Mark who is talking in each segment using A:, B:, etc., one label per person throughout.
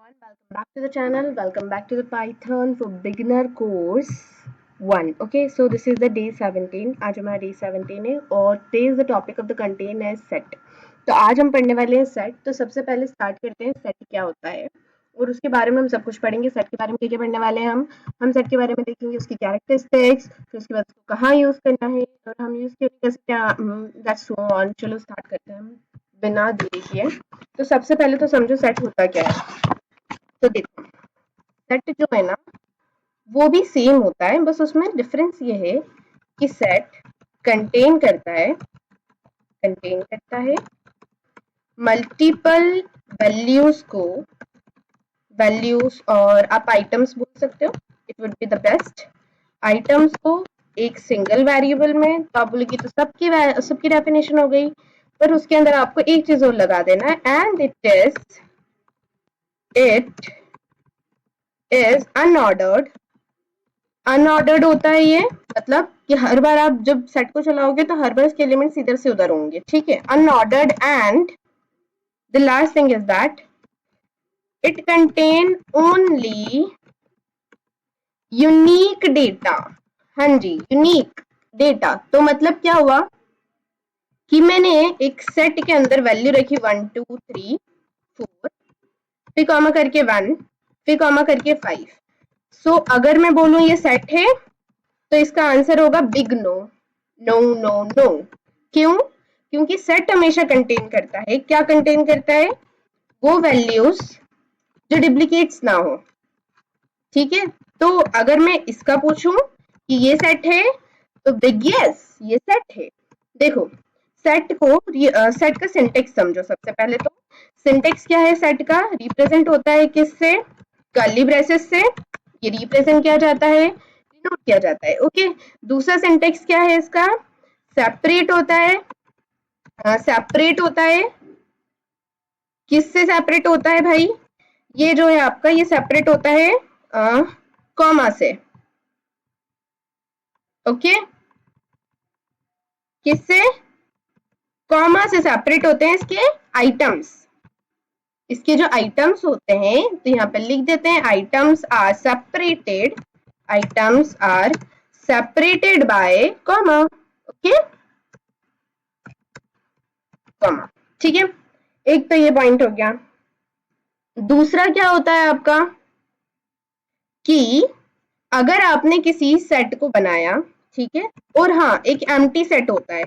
A: Welcome back to the channel. Welcome back to the Python for beginner course 1. Okay, so this is the day 17. आज हमारा day 17 है और today's the topic of the content है set. तो आज हम पढ़ने वाले हैं set. तो सबसे पहले start करते हैं set क्या होता है और उसके बारे में हम सब कुछ पढ़ेंगे. set के बारे में क्या पढ़ने वाले हैं हम set के बारे में देखेंगे उसकी characteristics, फिर उसके बाद उसको कहाँ यूज करना है और हम यूज कैसे क्या that's so on. चलो start करते हैं हम बिना देरी किए. तो सबसे पहले तो समझो सेट होता क्या है. तो देखो सेट जो है ना वो भी सेम होता है, बस उसमें डिफरेंस ये है कि सेट कंटेन करता है मल्टीपल वैल्यूज और आप आइटम्स बोल सकते हो, it would be the best. Items को एक सिंगल वेरिएबल में तो आप बोलेगी तो सबकी डेफिनेशन हो गई, पर उसके अंदर आपको एक चीज और लगा देना है एंड इट इज अनऑर्डर्ड होता है. ये मतलब कि हर बार आप जब सेट को चलाओगे तो हर बार इसके एलिमेंट्स इधर से उधर होंगे. ठीक है, unordered. And the last thing is that it contain only unique data. हाँ जी, यूनिक डेटा. तो मतलब क्या हुआ कि मैंने एक सेट के अंदर वैल्यू रखी 1 2 3 4, फिर कॉमा करके 1, फिर कॉमा करके 5. सो अगर मैं बोलूं ये सेट है तो इसका आंसर होगा big no. No no no. क्यों? क्योंकि सेट हमेशा कंटेन करता है, क्या कंटेन करता है? वो वैल्यूज जो डुप्लीकेट्स ना हो. ठीक है, तो अगर मैं इसका पूछूं कि ये सेट है तो बिग यस ये सेट है. देखो सेट का सिंटेक्स समझो. सबसे पहले तो सिंटेक्स क्या है सेट का? रिप्रेजेंट होता है किससे? कर्ली ब्रेसेस से. ये रिप्रेजेंट किया जाता है, डिनोट किया जाता है. ओके, दूसरा सिंटेक्स क्या है इसका? सेपरेट होता है. सेपरेट होता है किससे? सेपरेट होता है भाई, ये जो है आपका ये सेपरेट होता है कॉमा से. ओके, किससे? कॉमा से सेपरेट होते हैं इसके आइटम्स. इसके जो आइटम्स होते हैं तो यहाँ पर लिख देते हैं items are separated by comma. Okay, comma. ठीक है, एक तो ये पॉइंट हो गया. दूसरा क्या होता है आपका कि अगर आपने किसी सेट को बनाया, ठीक है, और हाँ एक एम्प्टी सेट होता है.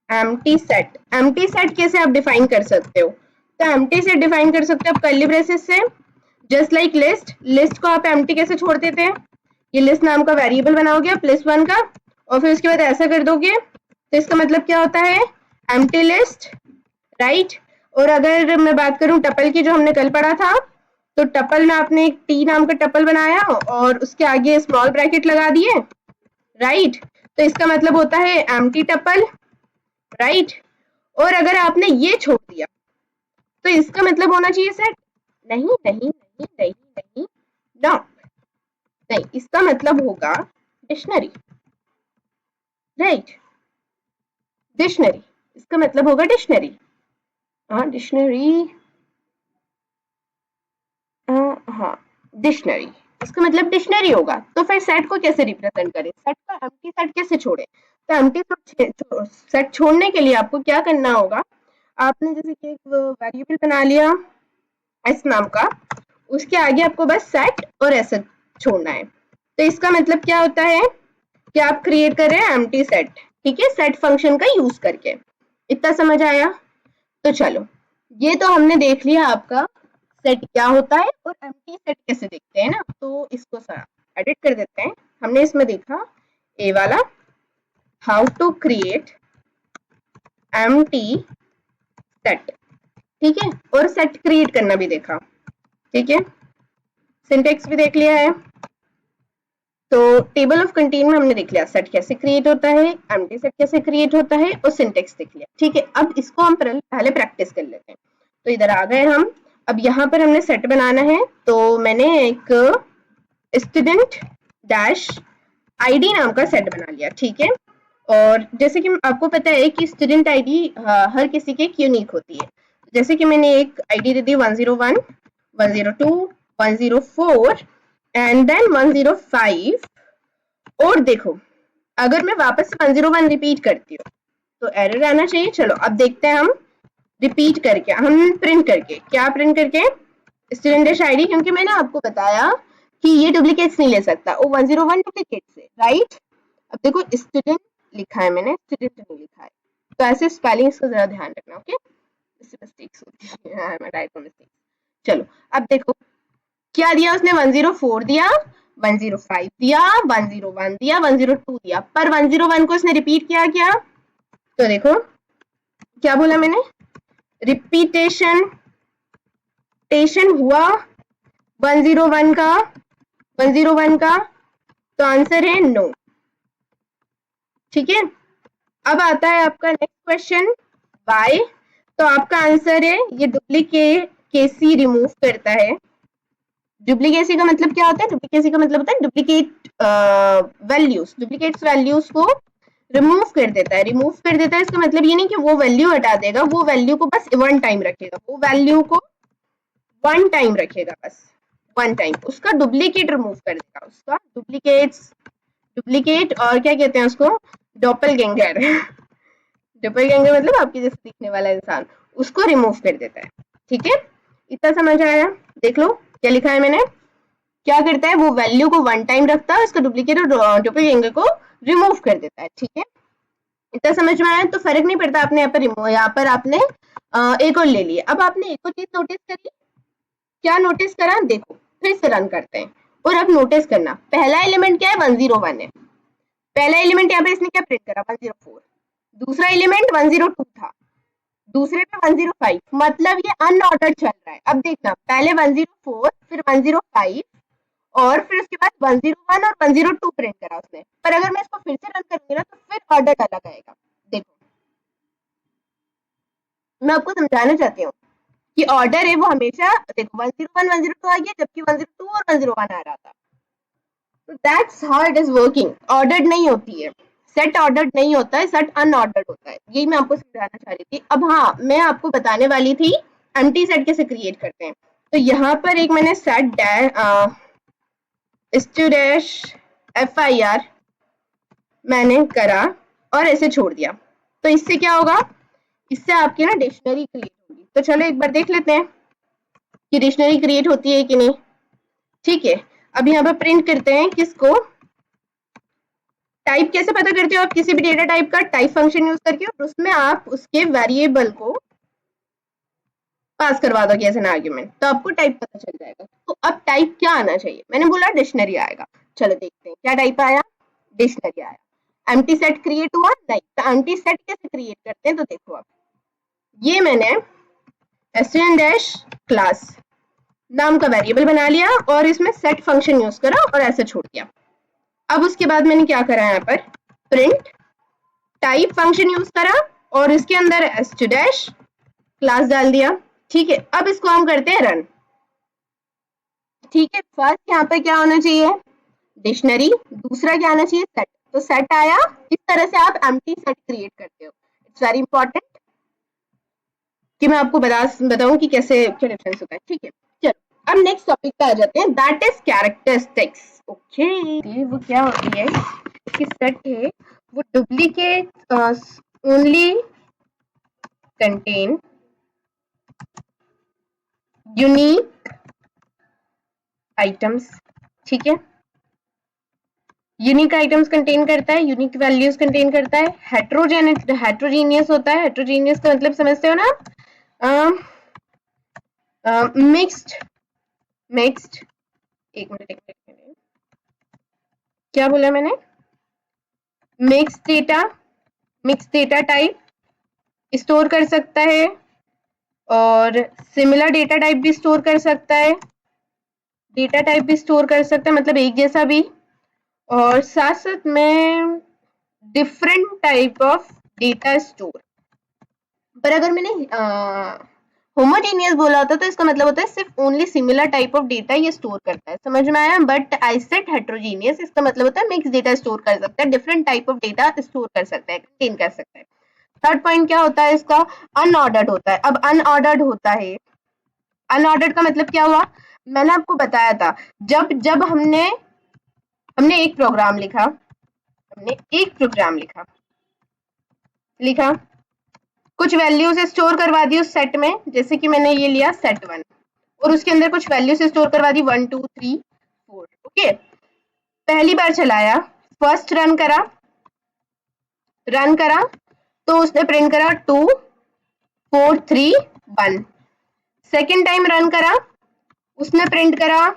A: एम्प्टी सेट कैसे आप डिफाइन कर सकते हो? तो एम्प्टी सेट डिफाइन कर सकते हो आप कर्ली ब्रेसेस से. जस्ट लाइक लिस्ट को आप एम्प्टी कैसे छोड़ देते हैं? ये लिस्ट नाम का वेरिएबल बनाओगे आप +1 का और फिर उसके बाद ऐसा कर दोगे तो इसका मतलब क्या होता है? Empty list, right. और अगर मैं बात करूं टपल की जो हमने कल पढ़ा था, तो टपल में आपने एक टी नाम का टपल बनाया और उसके आगे स्मॉल ब्रैकेट लगा दिए, राइट. तो इसका मतलब होता है एम्प्टी टपल, राइट. और अगर आपने ये छोड़ दिया तो इसका मतलब होना चाहिए सेट. नहीं नहीं नहीं नहीं नहीं नो नहीं, इसका मतलब होगा डिक्शनरी, राइट. डिक्शनरी, इसका मतलब होगा डिक्शनरी. हाँ डिक्शनरी, हाँ डिक्शनरी, इसका मतलब डिक्शनरी होगा. तो फिर सेट को कैसे रिप्रेजेंट करें? सेट का एम्प्टी सेट कैसे छोड़े? तो एम्प्टी सेट छोड़ने के लिए आपको क्या करना होगा? आपने जैसे कि एक वेरिएबल बना लिया एस नाम का, उसके आगे आपको बस सेट और ऐसे छोड़ना है. तो इसका मतलब क्या होता है कि आप क्रिएट कर रहे हैं एम्प्टी सेट. ठीक है, सेट फंक्शन का यूज करके. इतना समझ आया? तो चलो, ये तो हमने देख लिया आपका सेट क्या होता है और एम्प्टी सेट कैसे देखते हैं ना. तो इसको एडिट कर देते हैं. हमने इसमें देखा ए वाला, how to create empty set. ठीक है, और सेट क्रिएट करना भी देखा. ठीक है, सिंटेक्स भी देख लिया है. तो टेबल ऑफ कंटेन में हमने देख लिया सेट कैसे क्रिएट होता है, एम्प्टी सेट कैसे क्रिएट होता है और सिंटेक्स देख लिया. ठीक है, अब इसको हम पहले प्रैक्टिस कर लेते हैं. तो इधर आ गए हम. अब यहाँ पर हमने सेट बनाना है. तो मैंने एक स्टूडेंट डैश आईडी नाम का सेट बना लिया. ठीक है, और जैसे कि आपको पता है कि स्टूडेंट आईडी हर किसी की एक यूनिक होती है. जैसे कि मैंने एक आईडी दे दी 101, 102, 104 एंड देन 105, और देखो अगर मैं वापस से 101 रिपीट करती हूँ तो एरर आना चाहिए। चलो अब देखते हैं हम रिपीट करके, हम प्रिंट करके, क्या प्रिंट करके, स्टूडेंट डैश आईडी, क्योंकि मैंने आपको बताया कि ये डुप्लीकेट्स नहीं ले सकता, वो 101 डुप्लीकेट से, राइट। अब देखो स्टूडेंट लिखा है मैंने, स्टूडेंट नहीं लिखा है, तो ऐसे स्पेलिंग्स का जरा ध्यान रखना, ओके, इससे मिस्टेक्स होती है, मैं टाइप मिस्टेक। चलो अब देखो क्या दिया उसने, 104 दिया, 105 दिया, 101 दिया, 102 दिया, पर 101 को उसने रिपीट किया क्या, तो देखो क्या बोला मैंने, रिपीटेशन टेशन हुआ 101 का, 101 का, तो आंसर है नो, ठीक है। अब आता है आपका नेक्स्ट क्वेश्चन, वाई, तो आपका आंसर है ये डुप्लीकेसी रिमूव करता है। डुप्लीकेसी का मतलब क्या होता है, डुप्लीकेसी का मतलब होता है डुप्लीकेट वैल्यूज, डुप्लीकेट्स वैल्यूज को रिमूव कर देता है, रिमूव कर देता है, इसका मतलब ये नहीं कि वो वैल्यू हटा देगा, वो वैल्यू को बस वन टाइम रखेगा, वो वैल्यू को वन टाइम रखेगा, बस वन टाइम, उसका डुप्लीकेट रिमूव कर देगा, उसका डुप्लीकेट्स, डुप्लीकेट और क्या कहते हैं उसको, डॉपलगैंगर डॉपलगैंगर मतलब आपके जैसे दिखने वाला इंसान, उसको रिमूव कर देता है, ठीक है। इतना समझ आया, देख लो क्या लिखा है मैंने, क्या करता है वो वैल्यू को वन टाइम रखता है, उसका डुप्लीकेट और डॉपलगैंगर को रिमूव कर देता है, ठीक है। इतना समझ में आया, तो फर्क नहीं पड़ता, आपने यहाँ पर आपने एक और ले लिया। अब आपने एक और चीज नोटिस करी, क्या नोटिस करा, देखो फिर से रन करते हैं, और अब नोटिस करना, पहला एलिमेंट क्या है, 101 है, पहला एलिमेंट यहाँ पे इसने क्या प्रिंट करा, 104, दूसरा एलिमेंट 102 था, दूसरे पे 105, मतलब ये अनऑर्डर्ड चल रहा है। अब देखना, पहले 104, फिर 105, और फिर उसके बाद 101 और 102 प्रिंट करा उसने, पर अगर मैं इसको फिर से रन करूंगी ना तो फिर ऑर्डर अलग आएगा। देखो मैं आपको समझाना चाहती हूँ कि ऑर्डर है वो हमेशा, देखो 101 102 आ गया, जबकि 102 और 101 आ रहा था, तो that's how it is working, ordered नहीं होती है, सेट ऑर्डर्ड नहीं होता है, सेट अनऑर्डर्ड होता है, यही मैं आपको समझाना चाह रही थी। अब हाँ, मैं आपको बताने वाली थी एम्प्टी सेट कैसे क्रिएट करते हैं, तो यहाँ पर एक मैंने सेट डैश FIR मैंने करा और ऐसे छोड़ दिया, तो इससे क्या होगा, इससे आपकी ना डिक्शनरी क्रिएट होगी। तो चलो एक बार देख लेते हैं कि डिक्शनरी क्रिएट होती है कि नहीं, ठीक है। अब यहाँ पर प्रिंट करते हैं किसको, टाइप कैसे पता करते हो आप किसी भी डेटा टाइप का, टाइप फंक्शन यूज करके, और उसमें आप उसके वेरिएबल को पास करवा दो एज एन आर्ग्यूमेंट, तो आपको टाइप पता चल जाएगा। तो अब टाइप क्या आना चाहिए, मैंने बोला डिक्शनरी आएगा, चलो देखते हैं क्या टाइप आया, डिक्शनरी आया। एम्प्टी सेट क्रिएट हुआ नहीं, तो एम्प्टी सेट कैसे क्रिएट करते हैं, तो देखो अब ये मैंने स्टूडेंट डैश क्लास नाम का वेरिएबल बना लिया और इसमें सेट फंक्शन यूज करा और ऐसे छोड़ दिया। अब उसके बाद मैंने क्या करा, यहाँ पर प्रिंट टाइप फंक्शन यूज करा और इसके अंदर std डैश क्लास डाल दिया, ठीक है। अब इसको हम करते हैं रन, ठीक है। फर्स्ट यहाँ पर क्या होना चाहिए, डिक्शनरी, दूसरा क्या आना चाहिए, सेट, तो सेट आया, इस तरह से आप एम्प्टी सेट क्रिएट करते हो, इट्स वेरी इंपॉर्टेंट कि मैं आपको बताऊं कि कैसे क्या डिफरेंस होता है, ठीक है। चलो अब नेक्स्ट टॉपिक पे आ जाते हैं, दैट इज कैरेक्टरिस्टिक्स, ओके। वो क्या होती है कि सेट है वो duplicate only contain unique items, ठीक है। यूनिक आइटम्स कंटेन करता है, यूनिक वैल्यूज कंटेन करता है, हेट्रोजीनियस होता है, हेट्रोजीनियस का मतलब समझते हो ना, मिक्स्ड, एक मिनट, क्या बोला मैंने, मिक्स डेटा टाइप स्टोर कर सकता है और सिमिलर डेटा टाइप भी स्टोर कर सकता है, डेटा टाइप भी स्टोर कर सकता है मतलब एक जैसा भी, और साथ साथ में different type of data store. पर अगर मैंने होमोजेनियस बोला होता तो इसका मतलब होता है सिर्फ only similar type of data ये स्टोर करता है, समझ में आया। बट आई सेड हेट्रोजीनियस, इसका मतलब होता है मिक्स डेटा स्टोर कर सकता है, different type of data store कर सकता है, कंटेन कर सकता है। थर्ड पॉइंट क्या होता है इसका, अनऑर्डर्ड होता है। अब अनऑर्डर्ड होता है, अनऑर्डर्ड का मतलब क्या हुआ, मैंने आपको बताया था, जब जब हमने हमने एक प्रोग्राम लिखा, हमने एक प्रोग्राम लिखा लिखा कुछ वैल्यूज स्टोर करवा दी उस सेट में, जैसे कि मैंने ये लिया सेट 1 और उसके अंदर कुछ वैल्यूज स्टोर करवा दी 1 2 3 4। ओके, पहली बार चलाया, फर्स्ट रन करा तो उसने प्रिंट करा 2 4 3 1। सेकेंड टाइम रन करा, उसने प्रिंट करा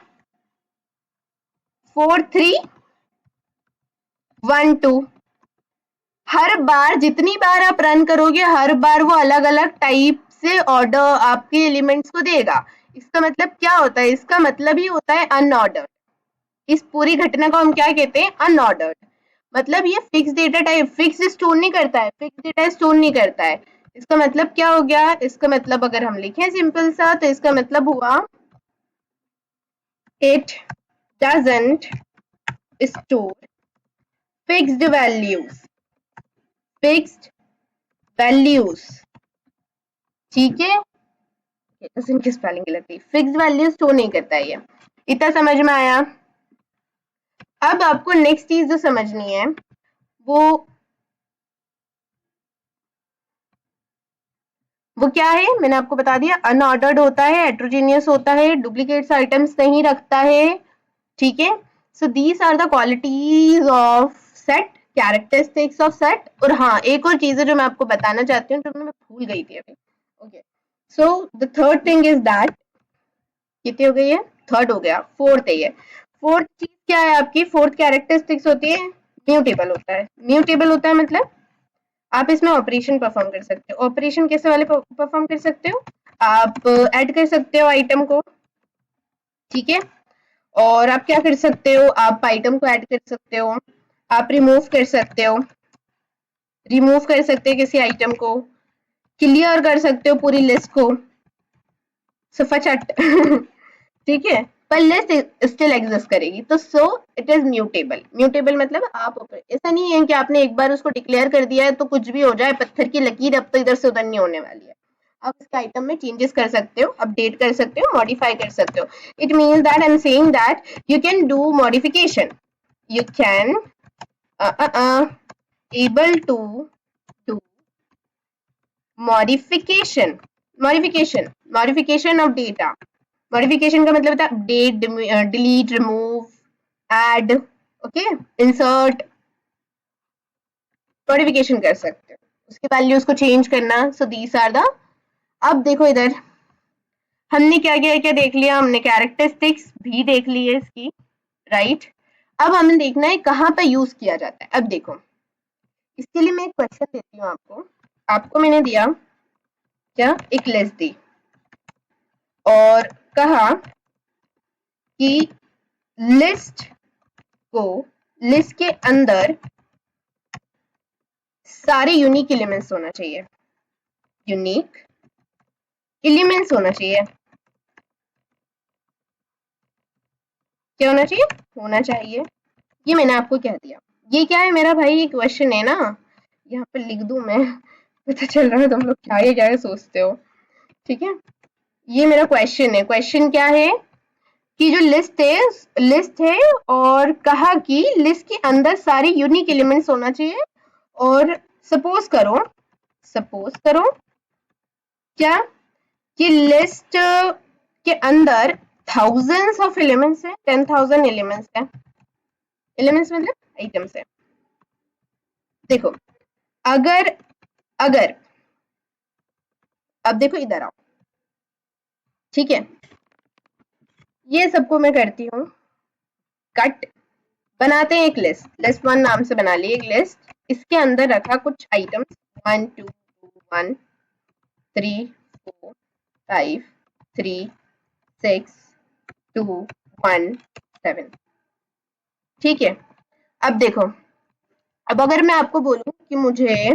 A: 4 3 1 2। हर बार जितनी बार आप रन करोगे हर बार वो अलग अलग टाइप से ऑर्डर आपके एलिमेंट्स को देगा। इसका मतलब क्या होता है, इसका मतलब ही होता है अनऑर्डर्ड। इस पूरी घटना को हम क्या कहते हैं, अनऑर्डर्ड। मतलब ये fix data type, fix store नहीं करता है, फिक्स डेटा स्टोर नहीं करता है। इसका मतलब क्या हो गया, इसका मतलब अगर हम लिखें सिंपल सा तो इसका मतलब हुआ it doesn't store fixed values, fixed values. ठीक है, इनकी स्पेलिंग गलत थी, फिक्स्ड वैल्यू स्टोर नहीं करता है ये। इतना समझ में आया। अब आपको नेक्स्ट चीज जो समझनी है वो क्या है, मैंने आपको बता दिया, अनऑर्डर्ड होता है, हेट्रोजीनियस होता है, डुप्लीकेट्स आइटम्स नहीं रखता है। ठीक है, so these are the qualities of set, characteristics of set. और हाँ, एक और चीज है जो मैं आपको बताना चाहती हूँ, जो मैं भूल गई थी अभी। Okay, so the third thing is that, कितनी हो गई है, थर्ड हो गया, फोर्थ है ये। फोर्थ चीज क्या है आपकी, फोर्थ कैरेक्टरिस्टिक्स होती है, म्यूटेबल होता है। म्यूटेबल होता है मतलब आप इसमें ऑपरेशन परफॉर्म कर सकते हो। ऑपरेशन कैसे वाले परफॉर्म कर सकते हो, आप ऐड कर सकते हो आइटम को, ठीक है, और आप क्या कर सकते हो, आप आइटम को ऐड कर सकते हो, आप रिमूव कर सकते हो किसी आइटम को, क्लियर कर सकते हो पूरी लिस्ट को, सफाचट ठीक है, पर लिस्ट स्टिल एग्जिस्ट करेगी। तो so it is mutable. Mutable मतलब आप ऐसा नहीं है कि आपने एक बार उसको डिक्लेयर कर दिया है तो कुछ भी हो जाए, पत्थर की लकीर अब तो इधर से उधर नहीं होने वाली है। आप इसके आइटम में चेंजेस कर सकते हो, अपडेट कर सकते हो, मॉडिफाई कर सकते हो। It means that I am saying that you can do modification, you can able to do modification, modification of data। Modification का मतलब होता है update, delete, remove, add, okay, insert, modification कर सकते हो, उसके वैल्यूज को चेंज करना। सो दीज आर द, अब देखो इधर हमने क्या क्या क्या देख लिया, हमने कैरेक्टरिस्टिक्स भी देख ली है इसकी, राइट। अब हमें देखना है कहाँ पे यूज किया जाता है। अब देखो, इसके लिए मैं एक क्वेश्चन देती हूँ आपको। आपको मैंने दिया क्या, एक लिस्ट दी और कहा कि लिस्ट को, लिस्ट के अंदर सारे यूनिक एलिमेंट्स होना चाहिए, यूनिक एलिमेंट्स होना चाहिए। क्या होना चाहिए, होना चाहिए। ये मैंने आपको कह दिया। ये क्या है मेरा भाई, ये क्वेश्चन है ना, यहाँ पे लिख दूं मैं, पता चल रहा है तुम लोग क्या है सोचते हो। ठीक है, ये मेरा क्वेश्चन है। क्वेश्चन क्या है कि जो लिस्ट है और कहा कि लिस्ट के अंदर सारे यूनिक एलिमेंट्स होना चाहिए। और सपोज करो, सपोज करो क्या, कि लिस्ट के अंदर थाउजेंड्स ऑफ एलिमेंट्स है, 10,000 एलिमेंट्स है। एलिमेंट्स मतलब आइटम्स है। देखो, अगर अगर अब देखो इधर आओ, ठीक है, ये सबको मैं करती हूँ कट, बनाते हैं एक लिस्ट, लिस्ट वन नाम से बना ली एक लिस्ट। इसके अंदर रखा कुछ आइटम्स 1 2 1 3 4 5 3 6 2 1 7। ठीक है, अब देखो, अब अगर मैं आपको बोलूं कि मुझे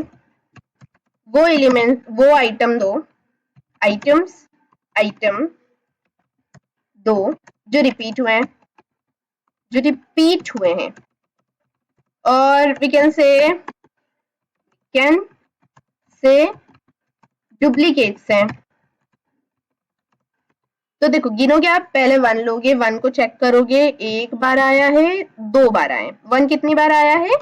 A: वो एलिमेंट, वो आइटम दो, आइटम्स, आइटम दो जो रिपीट हुए हैं, जो रिपीट हुए हैं, और वी कैन से से डुप्लीकेट्स हैं। तो देखो गिनोगे आप, पहले 1 लोगे, 1 को चेक करोगे, एक बार आया है, 2 बार आया है। 1 कितनी बार आया है?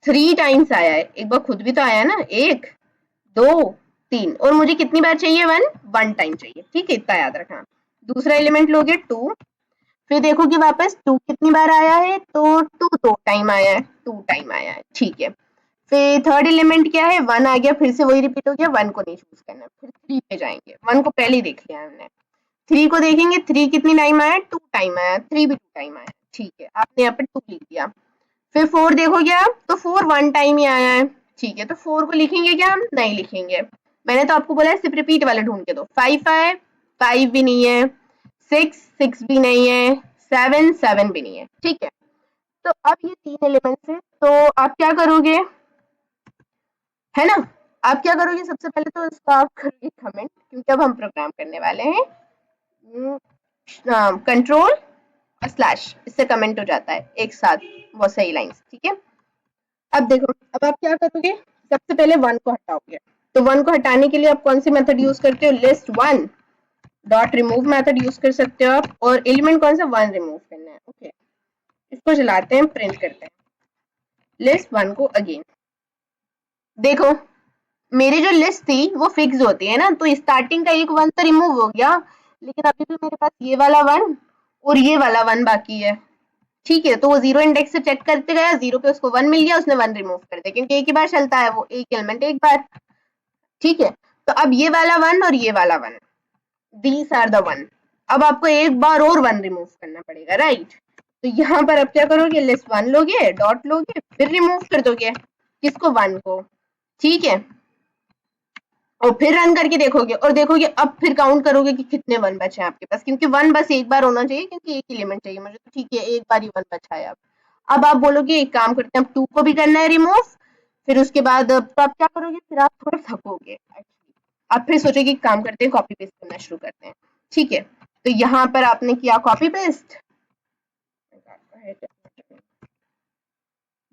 A: 3 टाइम्स आया है। एक बार खुद भी तो आया ना, 1 2 3, और मुझे कितनी बार चाहिए? 1 टाइम चाहिए। ठीक है, इतना याद रखना। दूसरा एलिमेंट लोगे 2, फिर देखोगे वापस 2 कितनी बार आया है? तो 2 2 टाइम आया है, 2 टाइम आया है। ठीक है, फिर थर्ड एलिमेंट क्या है? 1 आ गया, फिर से वही रिपीट हो गया। 1 को नहीं चूज करना, फिर 3 पे जाएंगे। 1 को पहले ही देख लिया हमने, 3 को देखेंगे। 3 कितनी टाइम आया? 2 टाइम आया। 3 भी 2 टाइम आया। ठीक है, आपने यहाँ पे 2 लिख दिया। फिर 4 देखोगे आप, तो 4 1 टाइम ही आया है। ठीक है, तो 4 को लिखेंगे क्या? हम नहीं लिखेंगे। मैंने तो आपको बोला है सिर्फ रिपीट वाले ढूंढ के दो। 5 आए, 5 भी नहीं है। 6 भी नहीं है। 7 भी नहीं है। ठीक है, तो अब ये 3 एलिमेंट्स है, तो आप क्या करोगे, है ना? आप क्या करोगे? सबसे पहले तो इसको आप करोगे कमेंट, क्योंकि अब हम प्रोग्राम करने वाले हैं। कंट्रोल स्लैश, इससे कमेंट हो जाता है एक साथ बहुत सही लाइंस। ठीक है, अब देखो, अब आप क्या करोगे? सबसे पहले 1 को हटाओगे। तो 1 को हटाने के लिए आप कौन सी मेथड यूज करते हो? List 1 dot remove method use कर सकते हो आप। और एलिमेंट कौन सा? 1 रिमूव करना है। ओके, इसको चलाते हैं, प्रिंट करते हैं लिस्ट 1 को अगेन। देखो मेरी जो लिस्ट थी वो फिक्स होती है ना, तो स्टार्टिंग का एक 1 तो रिमूव हो गया, लेकिन अभी भी मेरे पास ये वाला 1 और ये वाला 1 बाकी है। ठीक है, तो वो 0 इंडेक्स से चेक करते गया, 0 पे उसको 1 मिल गया, उसने 1 रिमूव कर दिया, क्योंकि एक ही बार चलता है वो, एक एलिमेंट एक बार। ठीक है, तो अब ये वाला 1 और ये वाला 1, दीज आर द 1। अब आपको एक बार और 1 रिमूव करना पड़ेगा, राइट? तो यहाँ पर आप क्या करोगे? लिस्ट 1 लोगे, डॉट लोगे, फिर रिमूव कर दोगे किसको? 1 को। ठीक है, और फिर रन करके देखोगे, और देखोगे अब फिर काउंट करोगे कि कितने 1 बचे हैं आपके पास, क्योंकि 1 बस एक बार होना चाहिए, क्योंकि एक एलिमेंट चाहिए मुझे। तो ठीक है, एक बार ही 1 बचा है। अब आप बोलोगे एक काम करते हैं, अब 2 को भी करना है रिमूव। फिर उसके बाद तो आप क्या करोगे? फिर आप थोड़ा थकोगे एक्चुअली, आप फिर सोचोगे काम करते हैं, कॉपी पेस्ट करना शुरू करते हैं। ठीक है, तो यहाँ पर आपने किया कॉपी पेस्ट,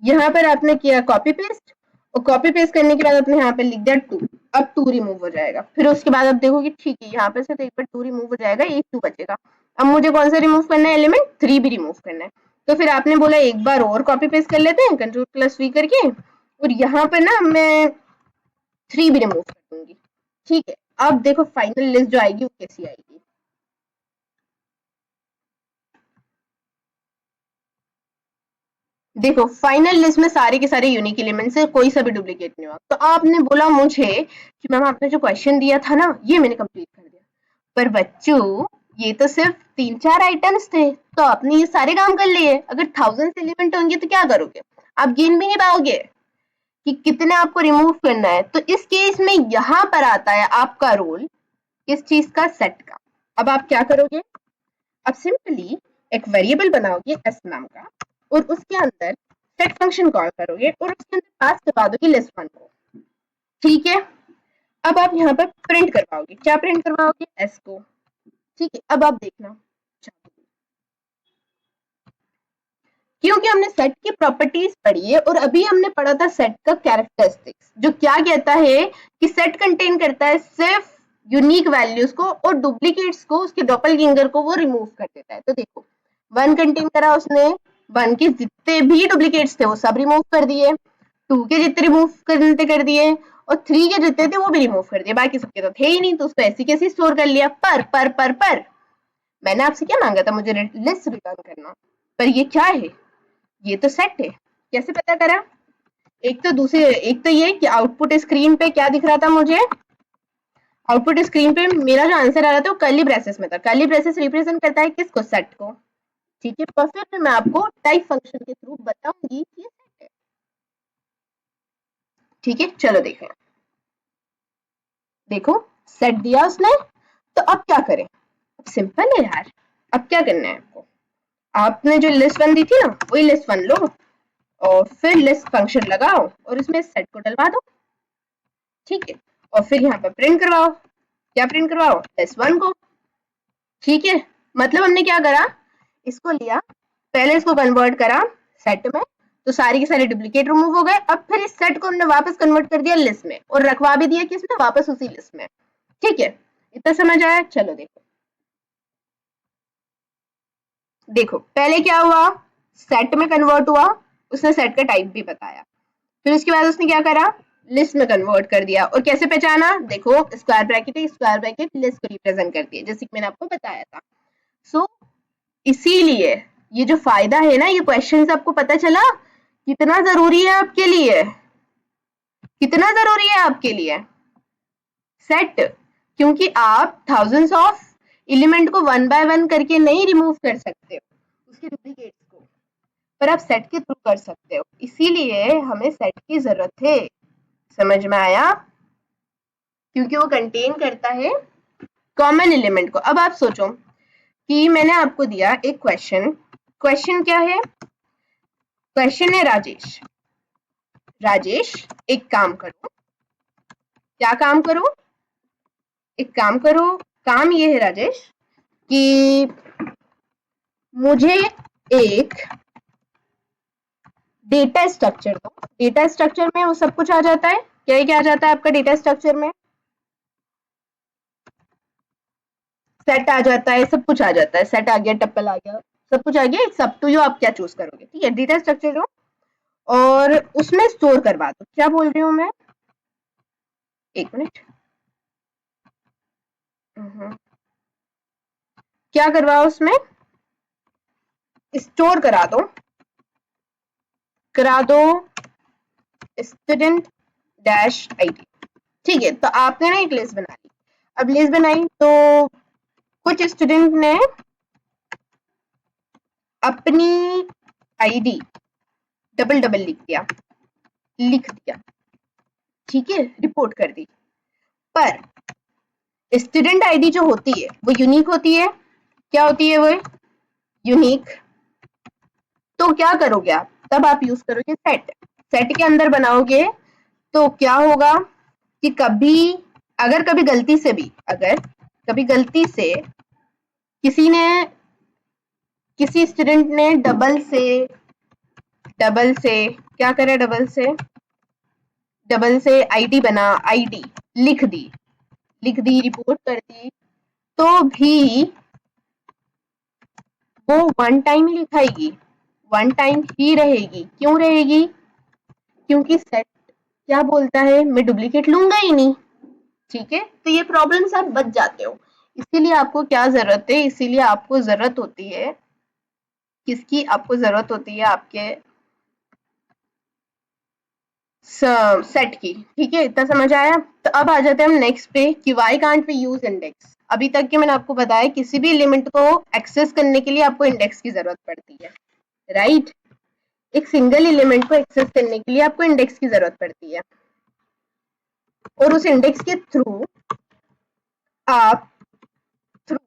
A: यहाँ पर आपने किया कॉपी पेस्ट, और कॉपी पेस्ट करने के बाद आपने यहाँ पे लिख दिया 2। अब 2 रिमूव हो जाएगा। फिर उसके बाद आप देखोगे ठीक है, यहाँ पे से तो एक बार 2 रिमूव हो जाएगा, एक 2 बचेगा। अब मुझे कौन सा रिमूव करना है? एलिमेंट 3 भी रिमूव करना है। तो फिर आपने बोला एक बार और कॉपी पेस्ट कर लेते हैं, कंट्रोल प्लस वी करके, और यहाँ पर ना मैं 3 भी रिमूव कर दूंगी। ठीक है, अब देखो फाइनल लिस्ट जो आएगी वो कैसी आएगी। देखो फाइनल लिस्ट में सारे के सारे यूनिक एलिमेंट्स है, कोई सा भी डुप्लीकेट नहीं हुआ। तो आपने बोला मुझे कि मैम आपने जो क्वेश्चन दिया था ना, ये मैंने कंप्लीट कर दिया। पर बच्चों, ये तो सिर्फ 3-4 आइटम्स थे, तो आपने ये सारे काम कर लिए। अगर थाउजेंड्स एलिमेंट होंगे तो क्या करोगे? आप गिन भी नहीं पाओगे कि कितने आपको रिमूव करना है। तो इस केस में यहाँ पर आता है आपका रोल, किस चीज का? सेट का। अब आप क्या करोगे? अब सिंपली एक वेरिएबल बनाओगे एस नाम का, और उसके अंदर सेट फंक्शन कॉल करोगे, और उसके अंदर पास करवा दोगे लिस्ट 1 को। ठीक है, अब आप यहाँ पर प्रिंट करवाओगे, क्या प्रिंट करवाओगे? एस को। ठीक है, अब आप देखना, क्योंकि हमने सेट की प्रॉपर्टीज पढ़ी है, और अभी हमने पढ़ा था सेट का कैरेक्टरिस्टिक्स, जो क्या कहता है कि सेट कंटेन करता है सिर्फ यूनिक वैल्यूज को, और डुप्लीकेट्स को, उसके डॉपलगैंगर को वो रिमूव कर देता है। तो देखो 1 कंटेन करा उसने, 1 के जितने भी डुप्लीकेट्स थे वो सब रिमूव कर दिए, 2 के जितने रिमूव करते कर दिए, और 3 के जितने थे वो भी रिमूव कर दिए, बाकी सबके तो थे ही नहीं, तो उसको ऐसी कैसी स्टोर कर लिया। पर मैंने आपसे क्या मांगा था? मुझे लिस्ट रिटर्न करना, पर ये क्या है? ये तो सेट है। कैसे पता करा? एक तो ये कि आउटपुट स्क्रीन पे क्या दिख रहा था मुझे? आउटपुट स्क्रीन पे मेरा जो आंसर आ रहा था वो कर्ली ब्रेसेस में था। कर्ली ब्रेसेस रिप्रेजेंट करता है किसको? सेट को। ठीक है, पर फिर मैं आपको टाइप फंक्शन के थ्रू बताऊंगी कि ये सेट है। ठीक है, चलो देखें। देखो सेट दिया उसने, तो अब क्या करें? अब सिंपल है यार। अब क्या करना है आपको? आपने जो लिस्ट 1 दी थी ना, वही लिस्ट 1 लो, और फिर लिस्ट फंक्शन लगाओ, और इसमें सेट को डलवा दो। ठीक है, और फिर यहाँ पर प्रिंट करवाओ। क्या प्रिंट करवाओ? S1 को। ठीक है, मतलब हमने क्या करा? इसको लिया, पहले इसको कन्वर्ट करा सेट में, तो सारी की सारी डुप्लीकेट रिमूव हो गए। अब फिर इस सेट को हमने वापस कन्वर्ट कर दिया लिस्ट में और रखवा भी दिया किसमें, वापस उसी लिस्ट में। ठीक है, इतना समझ आया? चलो देखो, देखो पहले क्या हुआ, सेट में कन्वर्ट हुआ, उसने सेट का टाइप भी बताया, फिर उसके बाद उसने क्या करा, लिस्ट में कन्वर्ट कर दिया। और कैसे पहचाना, देखो स्क्वायर ब्रैकेट है, स्क्वायर ब्रैकेट लिस्ट को रिप्रेजेंट करती है, जैसे कि मैंने आपको बताया था। सो इसीलिए ये जो फायदा है ना, ये क्वेश्चन से आपको पता चला कितना जरूरी है आपके लिए, कितना जरूरी है आपके लिए सेट, क्योंकि आप थाउजेंड्स ऑफ एलिमेंट को वन बाय वन करके नहीं रिमूव कर सकते हो उसके डुप्लीकेट्स को, पर आप सेट के थ्रू कर सकते हो, इसीलिए हमें सेट की जरूरत है। समझ में आया? क्योंकि वो कंटेन करता है कॉमन एलिमेंट को। अब आप सोचो कि मैंने आपको दिया एक क्वेश्चन, क्वेश्चन क्या है, क्वेश्चन है राजेश, राजेश एक काम करो, क्या काम करो, एक काम करो, काम ये है राजेश कि मुझे एक डेटा स्ट्रक्चर दो। डेटा स्ट्रक्चर में वो सब कुछ आ जाता है, क्या क्या आ जाता है आपका डेटा स्ट्रक्चर में, सेट आ जाता है, सब कुछ आ जाता है, सेट आ गया, टप्पल आ गया, सब कुछ आ गया, इट्स अप टू यू आप क्या चूज करोगे। ठीक है, डेटा स्ट्रक्चर दो और उसमें स्टोर करवा दो। क्या बोल रही हूँ मैं, एक मिनट, क्या करवाओ उसमें, स्टोर करा दो स्टूडेंट डैश आईडी। ठीक है, तो आपने ना एक लिस्ट बना ली। अब लिस्ट बनाई तो कुछ स्टूडेंट ने अपनी आईडी डबल डबल लिख दिया, ठीक है, रिपोर्ट कर दी। पर स्टूडेंट आईडी जो होती है वो यूनिक होती है, क्या होती है वो, यूनिक। तो क्या करोगे आप, तब आप यूज करोगे सेट, सेट के अंदर बनाओगे। तो क्या होगा कि कभी, अगर कभी गलती से भी, अगर कभी गलती से किसी ने, किसी स्टूडेंट ने डबल से क्या करा, डबल से आईडी बना, आईडी लिख दी, रिपोर्ट कर दी, तो भी वो वन टाइम ही लिखाएगी, वन टाइम ही रहेगी। क्यों रहेगी, क्योंकि सेट क्या बोलता है, मैं डुप्लीकेट लूंगा ही नहीं। ठीक है, तो ये प्रॉब्लम से आप बच जाते हो। इसीलिए आपको क्या जरूरत है, इसीलिए आपको जरूरत होती है किसकी, आपको जरूरत होती है आपके सेट की। ठीक है, इतना समझ आया? तो अब आ जाते हैं हम नेक्स्ट पे कि why can't we use index. अभी तक के मैंने आपको बताया किसी भी एलिमेंट को एक्सेस करने के लिए आपको इंडेक्स की जरूरत पड़ती है, राइट? एक सिंगल एलिमेंट को एक्सेस करने के लिए आपको इंडेक्स की जरूरत पड़ती है, और उस इंडेक्स के थ्रू आप थ्रू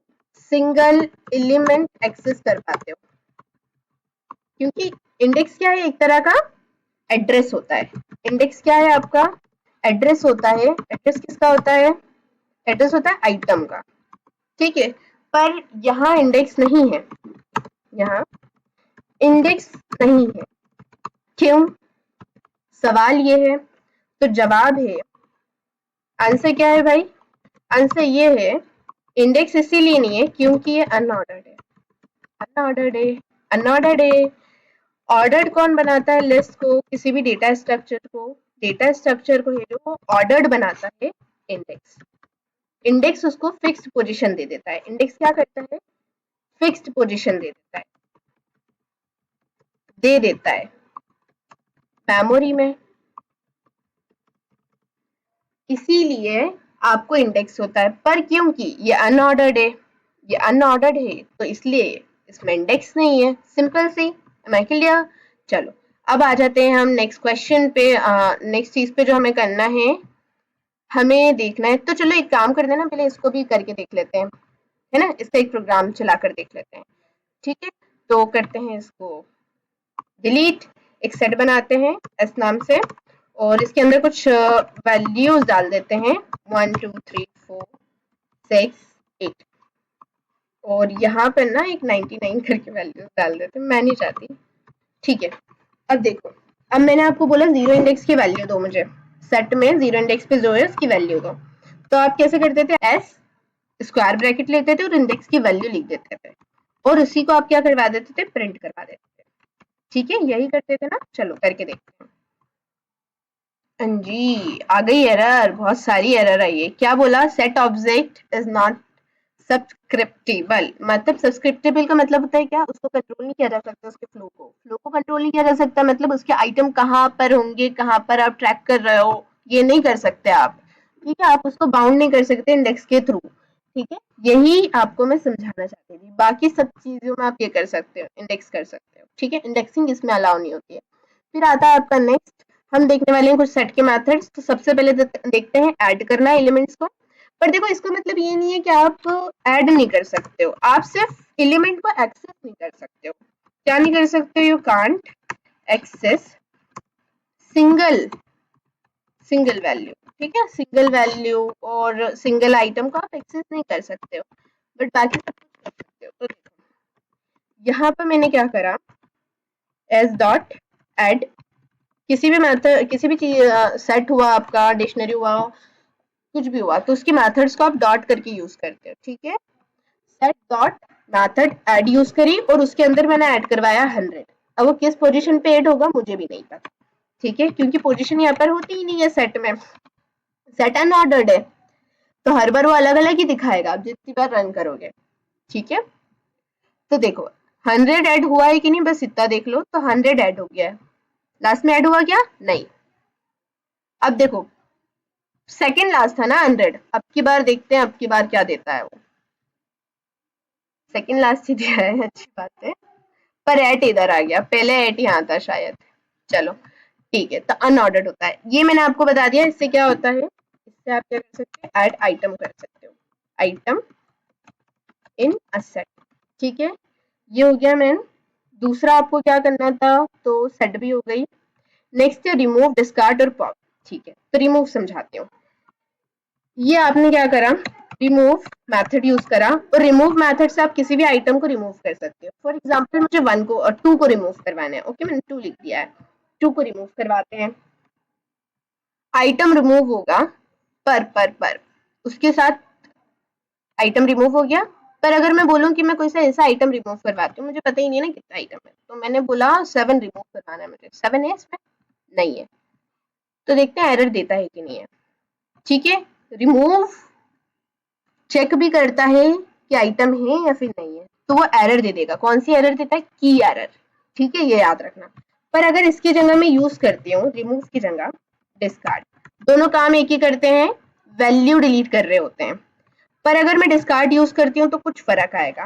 A: सिंगल एलिमेंट एक्सेस कर पाते हो, क्योंकि इंडेक्स क्या है, एक तरह का एड्रेस होता है। इंडेक्स क्या है आपका, एड्रेस होता है। एड्रेस किसका होता है, एड्रेस होता है आइटम का। ठीक है, पर यहाँ इंडेक्स नहीं है, यहाँ इंडेक्स नहीं है। क्यों, सवाल ये है, तो जवाब है, आंसर क्या है भाई, आंसर ये है, इंडेक्स इसीलिए नहीं है क्योंकि ये अनऑर्डर्ड है, अनऑर्डर्ड है, अनऑर्डर्ड है। ऑर्डर्ड कौन बनाता है लिस्ट को, किसी भी डेटा स्ट्रक्चर को, डेटा स्ट्रक्चर को है जो ऑर्डर्ड बनाता है इंडेक्स। इंडेक्स उसको फिक्स्ड पोजीशन दे देता है। इंडेक्स क्या करता है, फिक्स्ड पोजीशन दे देता है मेमोरी में, इसीलिए आपको इंडेक्स होता है। पर क्योंकि ये अनऑर्डर्ड है, ये अनऑर्डर्ड है, तो इसलिए इसमें इंडेक्स नहीं है। सिंपल सी, मैं क्लियर? चलो अब आ जाते हैं हम नेक्स्ट क्वेश्चन पे, नेक्स्ट चीज पे जो हमें करना है, हमें देखना है। तो चलो एक काम करते हैं ना, पहले इसको भी करके देख लेते हैं, है ना, इसका एक प्रोग्राम चलाकर देख लेते हैं। ठीक है, तो करते हैं इसको डिलीट, एक सेट बनाते हैं एस नाम से, और इसके अंदर कुछ वैल्यूज डाल देते हैं, 1 2 3 4 6 8, और यहाँ पर ना एक 99 करके वैल्यूज डाल देते हैं, मैं नहीं चाहती। ठीक है, अब देखो, अब मैंने आपको बोला जीरो इंडेक्स की वैल्यू दो मुझे, सेट में जीरो इंडेक्स पे जो है उसकी वैल्यू दो, तो आप कैसे करते थे, एस स्क्वायर ब्रैकेट लेते थे और इंडेक्स की वैल्यू लिख देते थे और उसी को आप क्या करवा देते थे, प्रिंट करवा देते थे। ठीक है, यही करते थे ना, चलो करके देखते हैं। हाँ जी, आ गई एरर, बहुत सारी एरर आई है। क्या बोला, सेट ऑब्जेक्ट इज नॉट सब्सक्रिप्टेबल, मतलब सब्सक्रिप्टेबल का मतलब होता है क्या, उसको कंट्रोल नहीं किया जा सकता, उसके फ्लो को कंट्रोल नहीं किया जा सकता, मतलब उसके आइटम कहाँ पर होंगे, कहाँ पर आप ट्रैक कर रहे हो, ये नहीं कर सकते आप। ठीक है, आप उसको बाउंड नहीं कर सकते इंडेक्स के थ्रू। ठीक है, यही आपको मैं समझाना चाहती थी, बाकी सब चीजों में आप ये कर सकते हो, इंडेक्स कर सकते हो। ठीक है, इंडेक्सिंग इसमें अलाउ नहीं होती है। फिर आता है आपका नेक्स्ट, हम देखने वाले हैं कुछ सेट के मेथड्स। तो सबसे पहले देखते हैं ऐड करना एलिमेंट्स को। पर देखो, इसका मतलब ये नहीं है कि आप ऐड नहीं कर सकते हो, आप सिर्फ एलिमेंट को एक्सेस नहीं कर सकते हो। क्या नहीं कर सकते हो, you can't access single single value. ठीक है, सिंगल वैल्यू और सिंगल आइटम को आप एक्सेस नहीं कर सकते हो, बट बाकी सब कुछ कर सकते हो। तो देखो, यहाँ पर मैंने क्या करा, एस डॉट एड, किसी भी मेथड, किसी भी चीज सेट हुआ आपका, डिक्शनरी हुआ, कुछ भी हुआ, तो उसकी मेथड्स को आप डॉट करके यूज करते हो। ठीक है, set dot method add use करी और उसके अंदर मैंने ऐड करवाया 100। अब वो किस पोजीशन पे ऐड होगा मुझे भी नहीं पता। ठीक है, क्योंकि पोजीशन यहाँ पर होती ही नहीं है सेट में, सेट अनऑर्डर्ड है, तो हर बार वो अलग अलग ही दिखाएगा आप जितनी बार रन करोगे। ठीक है, तो देखो 100 ऐड हुआ है कि नहीं, बस इतना देख लो, तो 100 ऐड हो गया है। लास्ट में ऐड हुआ क्या, नहीं। अब देखो, सेकंड लास्ट था ना 100, अब की बार देखते हैं अब की बार क्या देता है वो। सेकंड लास्ट ही दिया है, अच्छी बात है, पर एट इधर आ गया, पहले एट यहाँ था शायद। चलो ठीक है, तो अनऑर्डर्ड होता है, ये मैंने आपको बता दिया। इससे क्या होता है, इससे आप क्या कर सकते हैं, ऐड आइटम कर सकते हो, आइटम इन अ सेट। ठीक है, ये हो गया मैन। दूसरा आपको क्या करना था, तो सेट भी हो गई। नेक्स्ट है रिमूव, डिस्कार्ड और पॉप। ठीक है, तो रिमूव समझाती हूँ। ये आपने क्या करा, रिमूव मेथड यूज करा, और रिमूव मेथड से आप किसी भी आइटम को रिमूव कर सकते हो। फॉर एग्जांपल मुझे 1 को और 2 को रिमूव करवाना है, ओके, मैंने 2 लिख दिया है, 2 को रिमूव करवाते हैं। आइटम रिमूव होगा पर उसके साथ आइटम रिमूव हो गया। पर अगर मैं बोलूं कि मैं कोई सा ऐसा आइटम रिमूव करवाती हूँ, मुझे पता ही नहीं है ना कितना आइटम है, तो मैंने बोला 7 रिमूव करवाना है मुझे, 7 है इसमें, नहीं है, तो देखते हैं एरर देता है कि नहीं है। ठीक है, रिमूव चेक भी करता है कि आइटम है या फिर नहीं है, तो वो एरर दे देगा। कौन सी एरर देता है, की एरर। ठीक है, ये याद रखना। पर अगर इसकी जगह मैं यूज करती हूँ, रिमूव की जगह डिस्कार्ड, दोनों काम एक ही करते हैं, वैल्यू डिलीट कर रहे होते हैं। पर अगर मैं डिस्कार्ड यूज करती हूँ तो कुछ फर्क आएगा।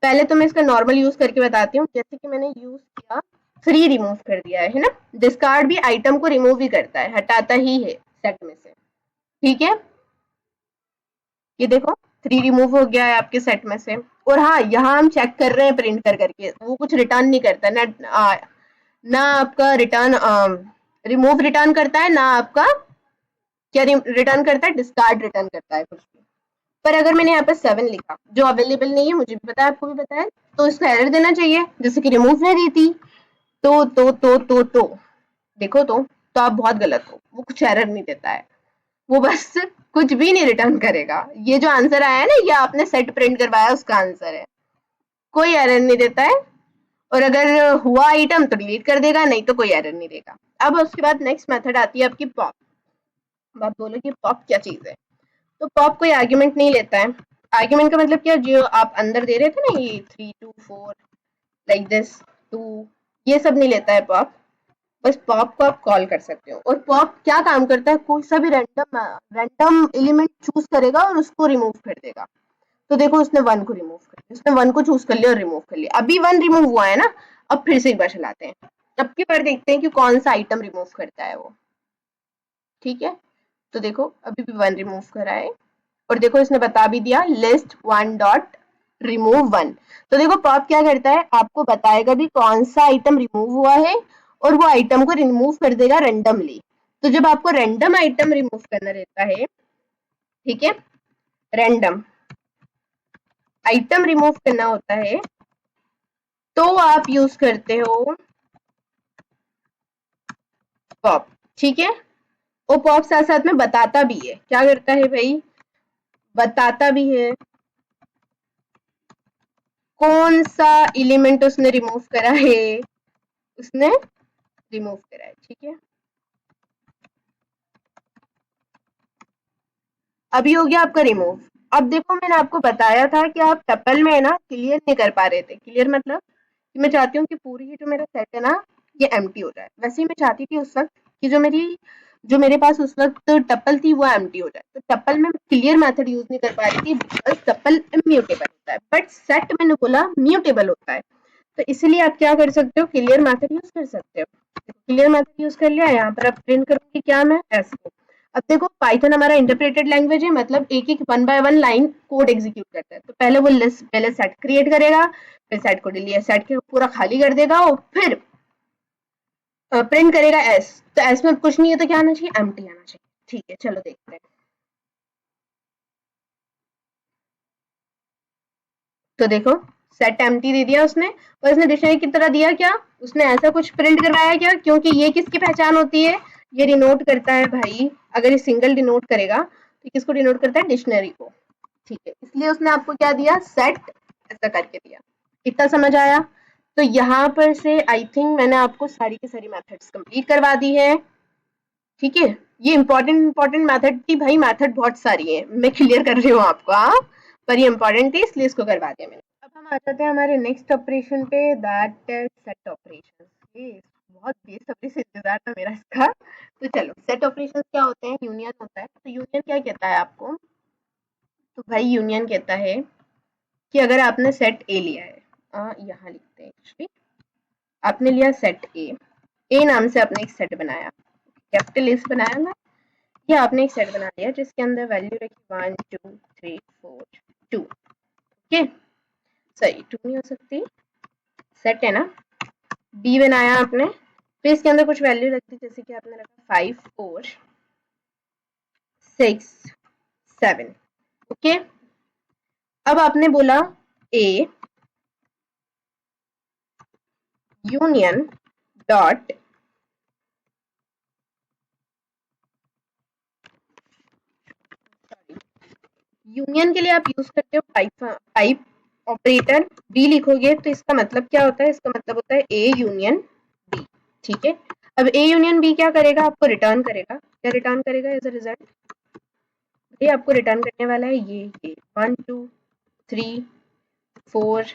A: पहले तो मैं इसका नॉर्मल यूज करके बताती हूँ, जैसे कि मैंने यूज किया, 3 रिमूव कर दिया है ना। डिस्कार्ड भी आइटम को रिमूव ही करता है, हटाता ही है सेट में से। ठीक है, ये देखो 3 रिमूव हो गया है आपके सेट में से। और हाँ, यहाँ हम चेक कर रहे हैं प्रिंट कर करके, वो कुछ रिटर्न नहीं करता ना, ना आपका रिटर्न, रिमूव रिटर्न करता है, ना आपका क्या रिटर्न करता है, डिस्कार्ड रिटर्न करता है कुछ भी। पर अगर मैंने यहाँ पे 7 लिखा जो अवेलेबल नहीं है, मुझे भी पता है, आपको भी पता है, तो इसको एरर देना चाहिए, जैसे कि रिमूव नहीं दी थी। तो देखो, तो आप बहुत गलत हो, वो कुछ एरर नहीं देता है, वो बस कुछ भी नहीं रिटर्न करेगा। ये जो आंसर आया है ना, ये आपने सेट प्रिंट करवाया उसका आंसर है, कोई एरर नहीं देता है। और अगर हुआ आइटम तो डिलीट कर देगा, नहीं तो कोई एरर नहीं देगा। अब उसके बाद नेक्स्ट मेथड आती है आपकी पॉप। अब आप बोलोगे पॉप क्या चीज है, तो पॉप कोई आर्ग्यूमेंट नहीं लेता है। आर्ग्यूमेंट का मतलब क्या, जो आप अंदर दे रहे थे ना, ये 3 2 4 लाइक दिस 2, ये सब नहीं लेता है पॉप। बस पॉप को आप कॉल कर सकते हो, और पॉप क्या काम करता है, कोई सा भी रैंडम रैंडम एलिमेंट चूज करेगा और उसको रिमूव कर देगा। तो देखो, उसने 1 को रिमूव कर दिया, उसने 1 को चूज कर लिया और रिमूव कर लिया, अभी 1 रिमूव हुआ है ना। अब फिर से एक बार चलाते हैं, अब की बार देखते हैं कि कौन सा आइटम रिमूव करता है वो। ठीक है, तो देखो अभी भी 1 रिमूव करा है, और देखो इसने बता भी दिया लिस्ट 1 डॉट रिमूव 1। तो देखो पॉप क्या करता है, आपको बताएगा भी कौन सा आइटम रिमूव हुआ है, और वो आइटम को रिमूव कर देगा रेंडमली। तो जब आपको रैंडम आइटम रिमूव करना रहता है, ठीक है, रैंडम आइटम रिमूव करना होता है, तो आप यूज करते हो पॉप, ठीक है। वो पॉप साथ साथ में बताता भी है, क्या करता है भाई, बताता भी है कौन सा एलिमेंट उसने रिमूव करा है, उसने रिमूव करा है, ठीक है। अभी हो गया आपका रिमूव। अब देखो मैंने आपको बताया था कि आप टपल में है ना क्लियर नहीं कर पा रहे थे। क्लियर मतलब कि मैं चाहती हूँ कि पूरी ही जो मेरा सेट है ना ये एम्प्टी हो जाए। वैसे ही मैं चाहती थी उस वक्त कि जो मेरे पास उस वक्त टपल थी वो एम्प्टी हो जाए। तो टपल में क्लियर मेथड यूज नहीं कर पा रही थी बिकॉज टपल इम्यूटेबल होता है, बट सेट मैंने बोला म्यूटेबल होता है। तो इसीलिए आप क्या कर सकते हो, क्लियर मेथड यूज कर सकते हो। क्लियर मेथड यूज कर लिया, यहाँ पर अब प्रिंट करूंगी क्या मैं एस को। अब देखो पाइथन हमारा इंटरप्रेटेड लैंग्वेज है, मतलब एक एक one by one line code execute करता है। तो पहले वो लिस्ट, पहले सेट क्रिएट करेगा, फिर सेट को डिलीट, सेट के पूरा खाली कर देगा और फिर प्रिंट करेगा एस। तो एस में कुछ नहीं है तो क्या आना चाहिए, एम्प्टी आना चाहिए। ठीक है चलो देखते हैं। तो देखो सेट एम्प्टी दे दिया उसने, और इसने डिक्शनरी की तरह दिया क्या, उसने ऐसा कुछ प्रिंट करवाया क्या, क्योंकि ये किसकी पहचान होती है, ये डिनोट करता है भाई, अगर ये सिंगल डिनोट करेगा तो किसको डिनोट करता है, डिक्शनरी को। ठीक है, इसलिए उसने आपको क्या दिया, सेट ऐसा करके दिया। इतना समझ आया। तो यहाँ पर से आई थिंक मैंने आपको सारी की सारी मेथड्स कंप्लीट करवा दी है। ठीक है, ये इंपॉर्टेंट मेथड थी भाई, मेथड बहुत सारी है, मैं क्लियर कर रही हूँ आपको, हाँ, पर ये इंपॉर्टेंट थी इसलिए इसको करवा दिया मैंने। अब हम आ जाते हैं हमारे नेक्स्ट ऑपरेशन पे, दैट इज सेट ऑपरेशन। ये बहुत बेसब्री से इंतजार था मेरा इसका। तो चलो सेट ऑपरेशन क्या होते हैं, यूनियन होता है। तो यूनियन क्या कहता है आपको, तो भाई यूनियन कहता है कि अगर आपने सेट ए लिया है, यहाँ लिखते हैं एक्चुअली, आपने लिया सेट ए नाम से आपने एक सेट बनाया, कैपिटल एस बनाया ना, ये आपने एक सेट बना लिया जिसके अंदर वैल्यू रखी 1 2 3 4 2। ओके, सॉरी 2 नहीं हो सकती, सेट है ना, बी बनाया आपने, फिर इसके अंदर कुछ वैल्यू रख दी, जैसे कि आपने रखा 5 4 6 7। ओके, अब आपने बोला ए यूनियन डॉट, यूनियन के लिए आप यूज करते हो पाइप ऑपरेटर। बी लिखोगे तो इसका मतलब क्या होता है, इसका मतलब होता है ए यूनियन बी। ठीक है, अब ए यूनियन बी क्या करेगा, आपको रिटर्न करेगा, क्या रिटर्न करेगा एज अ रिजल्ट, ये आपको रिटर्न करने वाला है ये 1 2 3 4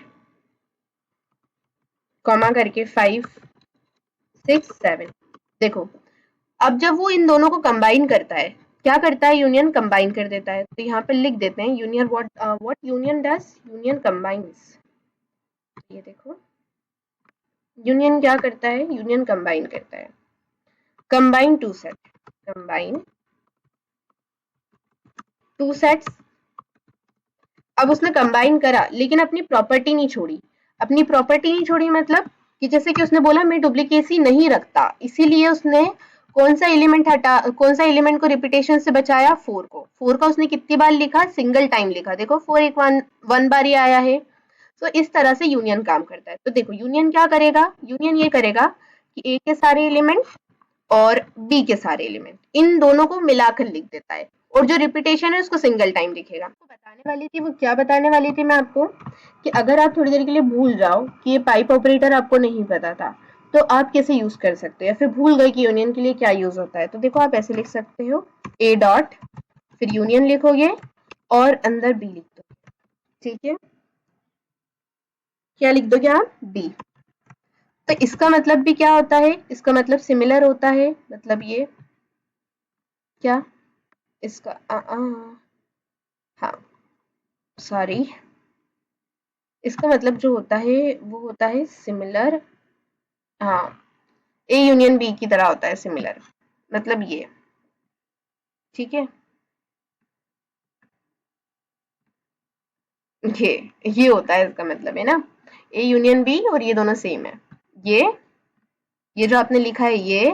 A: कॉमा करके 5 6 7। देखो अब जब वो इन दोनों को कंबाइन करता है, क्या करता है, यूनियन कंबाइन कर देता है। तो यहाँ पे लिख देते हैं union what union does, union combines. ये देखो यूनियन क्या करता है, यूनियन कंबाइन करता है, combine two set, combine two sets. अब उसने कंबाइन करा लेकिन अपनी प्रॉपर्टी नहीं छोड़ी, अपनी प्रॉपर्टी नहीं छोड़ी मतलब कि जैसे कि उसने बोला मैं डुप्लीकेसी नहीं रखता, इसीलिए उसने कौन सा एलिमेंट हटा, कौन सा एलिमेंट को रिपीटेशन से बचाया, 4 को। 4 का उसने कितनी बार लिखा, सिंगल टाइम लिखा, देखो 4 एक वन बार ही आया है। तो इस तरह से यूनियन काम करता है। तो देखो यूनियन क्या करेगा, यूनियन ये करेगा कि ए के सारे एलिमेंट और बी के सारे एलिमेंट इन दोनों को मिलाकर लिख देता है, और जो रिपीटेशन है उसको सिंगल टाइम लिखेगा। तो बताने वाली थी, वो क्या बताने वाली थी मैं आपको, कि अगर आप थोड़ी देर के लिए भूल जाओ कि ये पाइप ऑपरेटर आपको नहीं पता था, तो आप कैसे यूज कर सकते हो, या फिर भूल गए कि यूनियन के लिए क्या यूज होता है, तो देखो आप ऐसे लिख सकते हो, ए डॉट फिर यूनियन लिखोगे और अंदर बी लिख दो। ठीक है, क्या लिख दोगे आप, बी। तो इसका मतलब भी क्या होता है, इसका मतलब सिमिलर होता है, मतलब ये क्या, इसका हाँ सॉरी, इसका मतलब जो होता है वो होता है सिमिलर, हाँ ए यूनियन बी की तरह होता है सिमिलर, मतलब ये। ठीक है, ये ये होता है इसका मतलब, है ना, ए यूनियन बी और ये दोनों सेम है। ये जो आपने लिखा है ये,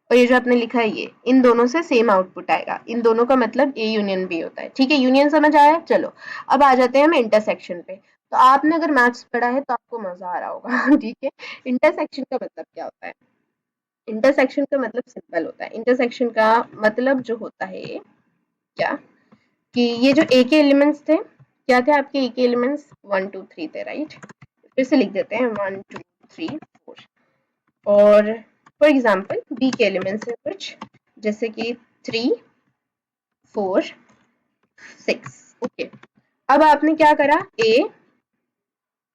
A: और ये जो आपने लिखा है ये, इन दोनों से सेम आउटपुट आएगा, इन दोनों का मतलब ए यूनियन बी होता है। ठीक है, यूनियन समझ आया। चलो अब आ जाते हैं हम इंटरसेक्शन पे। तो आपने अगर मैथ्स पढ़ा है तो आपको मजा आ रहा होगा ठीक है, इंटरसेक्शन का मतलब क्या होता है, इंटरसेक्शन का मतलब सिंपल होता है। इंटरसेक्शन का मतलब जो होता है क्या कि ये जो ए के एलिमेंट्स थे, क्या थे आपके ए के एलिमेंट्स? 1 2 3 थे, राइट? फिर से लिख देते हैं 1 2 3 4। और फॉर एग्जांपल बी के एलिमेंट्स हैं कुछ, जैसे कि 3 4 6। ओके, अब आपने क्या करा? ए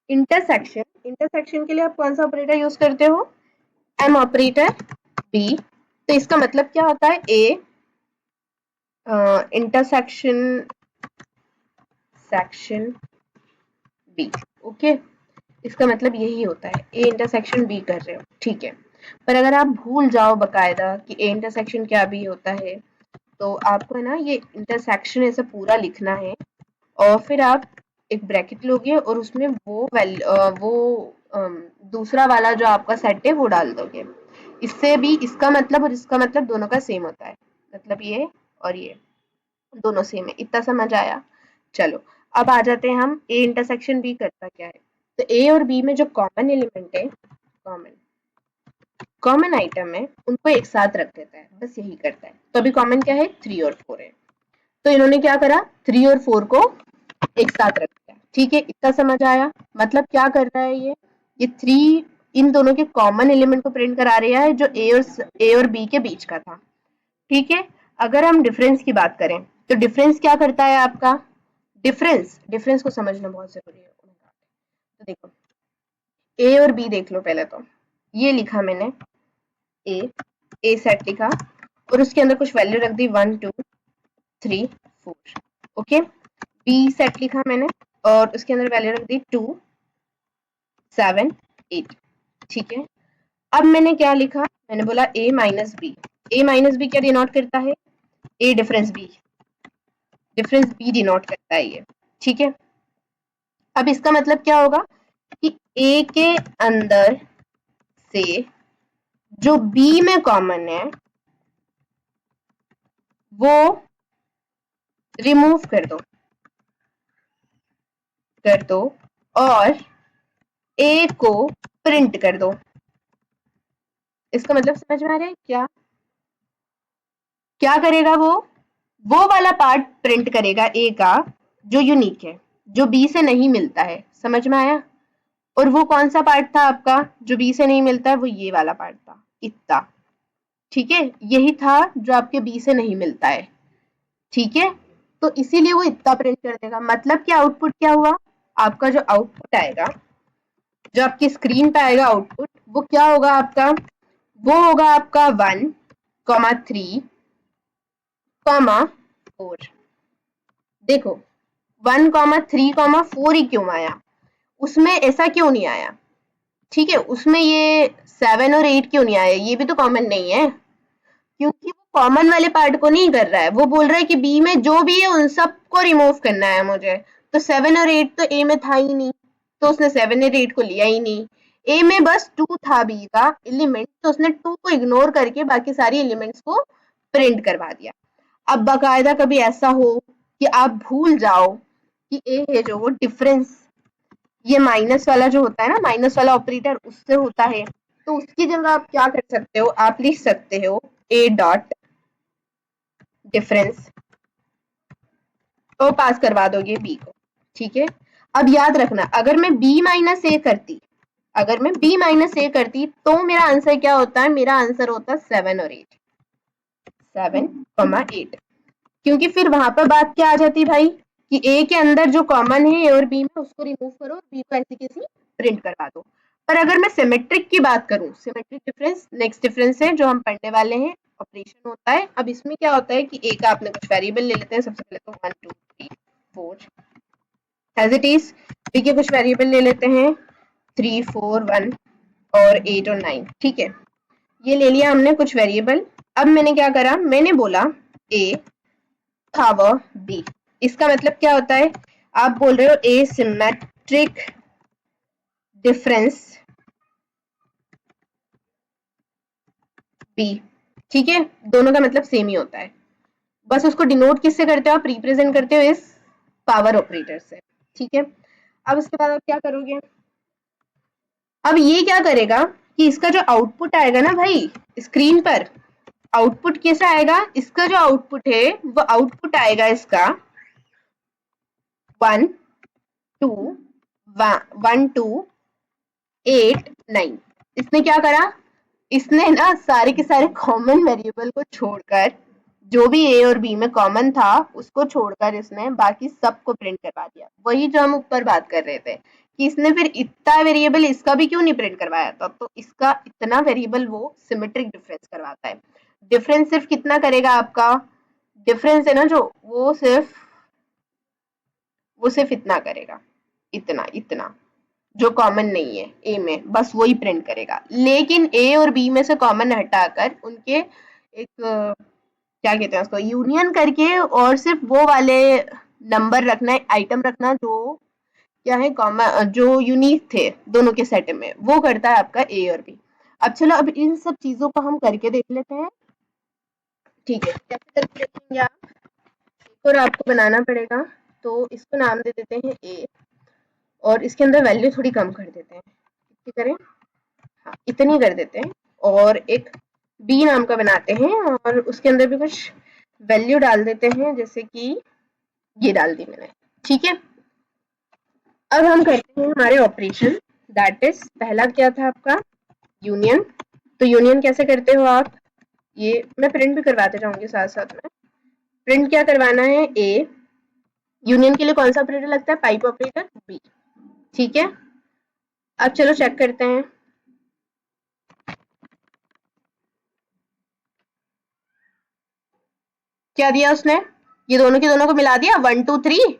A: इंटरसेक्शन, इंटरसेक्शन के लिए आप कौन सा ऑपरेटर यूज करते हो? M operator. बी, तो इसका मतलब क्या होता है? A intersection section B. Okay, इसका मतलब यही होता है, ए इंटरसेक्शन बी कर रहे हो, ठीक है। पर अगर आप भूल जाओ बकायदा कि ए इंटरसेक्शन क्या बी होता है, तो आपको है ना ये इंटरसेक्शन ऐसा पूरा लिखना है, और फिर आप एक ब्रैकेट लोगे और उसमें वो दूसरा वाला जो आपका सेट है वो डाल दोगे। इससे भी इसका मतलब और इसका मतलब दोनों का सेम होता है, मतलब ये और ये दोनों सेम है। इतना समझ आया? चलो, अब आ जाते हैं हम ए इंटरसेक्शन बी करता क्या है। तो ए और बी में जो कॉमन एलिमेंट है, कॉमन कॉमन आइटम है, उनको एक साथ रख देता है, बस यही करता है। तो अभी कॉमन क्या है? 3 और 4 है, तो इन्होंने क्या करा? 3 और 4 को एक साथ रख दिया, ठीक है। इतना समझ आया? मतलब क्या कर रहा है ये 3 इन दोनों के कॉमन एलिमेंट को प्रिंट करा रहा है जो ए और बी के बीच का था, ठीक है। अगर हम डिफरेंस की बात करें तो डिफरेंस क्या करता है आपका? डिफरेंस, डिफरेंस को समझना बहुत जरूरी है। तो देखो, ए और बी देख लो पहले। तो ये लिखा मैंने ए, ए सेट लिखा और उसके अंदर कुछ वैल्यू रख दी 1 2 3 4। ओके, बी सेट लिखा मैंने और उसके अंदर वैल्यू रख दी 2 7 8, ठीक है। अब मैंने क्या लिखा? मैंने बोला A minus B. A minus B क्या डिनोट करता है? A difference B, difference B denote करता है ये, ठीक है। अब इसका मतलब क्या होगा कि ए के अंदर से जो बी में कॉमन है वो रिमूव कर दो और ए को प्रिंट कर दो। इसका मतलब समझ में आ रहा है क्या? क्या करेगा वो वाला पार्ट प्रिंट करेगा ए का जो यूनिक है, जो बी से नहीं मिलता है। समझ में आया? और वो कौन सा पार्ट था आपका जो बी से नहीं मिलता है? वो ये वाला पार्ट था, इतना, ठीक है। यही था जो आपके बी से नहीं मिलता है, ठीक है। तो इसीलिए वो इतना प्रिंट कर देगा। मतलब कि आउटपुट क्या हुआ? आपका जो आउटपुट आएगा, जो आपकी स्क्रीन पे आएगा आउटपुट, वो क्या होगा आपका? वो होगा आपका 1 3 4। देखो 1 3 4 ही क्यों आया? उसमें ऐसा क्यों नहीं आया? ठीक है, उसमें ये 7 और 8 क्यों नहीं आया? ये भी तो कॉमन नहीं है, क्योंकि वो कॉमन वाले पार्ट को नहीं कर रहा है। वो बोल रहा है कि बी में जो भी है उन सबको रिमूव करना है मुझे। तो 7 और 8 तो ए में था ही नहीं, तो उसने 7 और 8 को लिया ही नहीं। ए में बस 2 था बी का एलिमेंट, तो उसने 2 को इग्नोर करके बाकी सारी एलिमेंट्स को प्रिंट करवा दिया। अब बाकायदा कभी ऐसा हो कि आप भूल जाओ कि ए है जो वो डिफरेंस, ये माइनस वाला जो होता है ना, माइनस वाला ऑपरेटर उससे होता है, तो उसकी जगह आप क्या कर सकते हो? आप लिख सकते हो ए डॉट डिफरेंस, तो पास करवा दोगे बी को, ठीक है। अब याद रखना, अगर मैं बी माइनस ए करती, अगर मैं बी माइनस ए करती तो मेरा आंसर क्या होता है? मेरा आंसर होता 7 और 8, 7, 8, क्योंकि फिर वहां पर बात क्या आ जाती भाई कि ए के अंदर जो कॉमन है ए और बी में, उसको रिमूव करो, बी को ऐसी कैसी प्रिंट करवा दो। पर अगर मैं सिमेट्रिक की बात करूं, सिमेट्रिक डिफरेंस नेक्स्ट डिफरेंस है जो हम पढ़ने वाले हैं, ऑपरेशन होता है। अब इसमें क्या होता है कि ए का आपने कुछ वेरिएबल ले लेते हैं। सबसे पहले तो 1 2 3 4 एज इट इज। बी के कुछ वेरिएबल ले लेते हैं 3 4 1 और 8 और 9, ठीक है। ये ले लिया हमने कुछ वेरिएबल। अब मैंने क्या करा? मैंने बोला ए पावर बी। इसका मतलब क्या होता है? आप बोल रहे हो ए सिमेट्रिक डिफरेंस बी, ठीक है। दोनों का मतलब सेम ही होता है, बस उसको डिनोट किससे करते हो? आप रिप्रेजेंट करते हो इस पावर ऑपरेटर से, ठीक है। अब उसके बाद आप क्या करोगे? अब ये क्या करेगा कि इसका जो आउटपुट आएगा ना भाई स्क्रीन पर, आउटपुट कैसा आएगा, इसका जो आउटपुट है वो आउटपुट आएगा इसका 1 2 1 2 8 9। इसने क्या करा, इसने ना सारे के सारे कॉमन वेरिएबल को छोड़कर, जो भी ए और बी में कॉमन था उसको छोड़कर इसने बाकी सबको प्रिंट करवा दिया। वही जो हम ऊपर बात कर रहे थे कि इसने फिर इतना वेरिएबल इसका भी क्यों नहीं प्रिंट करवाया था, तो इसका इतना वेरिएबल वो सिमेट्रिक डिफरेंस करवाता है। डिफरेंस सिर्फ कितना करेगा आपका, डिफरेंस है ना जो वो सिर्फ इतना करेगा, इतना इतना जो कॉमन नहीं है ए में, बस वही प्रिंट करेगा। लेकिन ए और बी में से कॉमन हटाकर उनके एक क्या कहते हैं उसको यूनियन करके और सिर्फ वो वाले नंबर रखना, आइटम रखना जो क्या है कॉमन, जो यूनिक थे दोनों के सेट में, वो करता है आपका ए और बी। अब चलो अब इन सब चीजों को हम करके देख लेते हैं। ठीक है, कैसे करके देखेंगे आप, एक और आपको बनाना पड़ेगा। तो इसको नाम दे देते हैं ए और इसके अंदर वैल्यू थोड़ी कम कर देते हैं। कितनी करें, हाँ इतनी कर देते हैं। और एक बी नाम का बनाते हैं और उसके अंदर भी कुछ वैल्यू डाल देते हैं, जैसे कि ये डाल दी मैंने। ठीक है, अब हम करते हैं हमारे ऑपरेशन। दैट इज पहला क्या था आपका यूनियन। तो यूनियन कैसे करते हो आप, ये मैं प्रिंट भी करवाते जाऊंगी साथ साथ में। प्रिंट क्या करवाना है, ए, यूनियन के लिए कौन सा ऑपरेटर लगता है, पाइप ऑपरेटर, बी। ठीक है, अब चलो चेक करते हैं। क्या दिया उसने, ये दोनों के दोनों को मिला दिया 1 2 3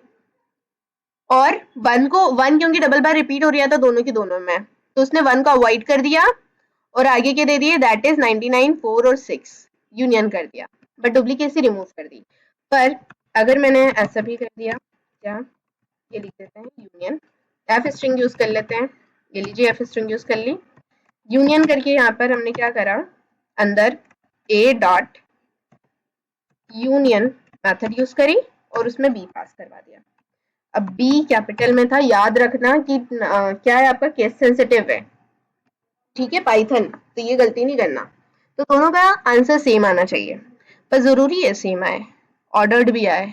A: और 1 को 1 क्योंकि डबल बार रिपीट हो रहा था दोनों के दोनों में, तो उसने 1 को अवॉइड कर दिया और आगे के दे दिए दैट इज 99 4 और 6 यूनियन कर दिया, बट डुप्लीकेसी रिमूव कर दी। पर अगर मैंने ऐसा भी कर दिया, क्या ये लिख देते हैं यूनियन, एफ स्ट्रिंग यूज कर लेते हैं, ये लीजिए एफ स्ट्रिंग यूज कर ली। यूनियन करके यहाँ पर हमने क्या करा, अंदर ए डॉट यूनियन मेथड यूज करी और उसमें बी पास करवा दिया। अब बी कैपिटल में था, याद रखना कि क्या है आपका केस सेंसिटिव है। ठीक है, पाइथन, तो ये गलती नहीं करना। तो दोनों का आंसर सेम आना चाहिए, पर जरूरी है सेम आए, ऑर्डर्ड भी आए।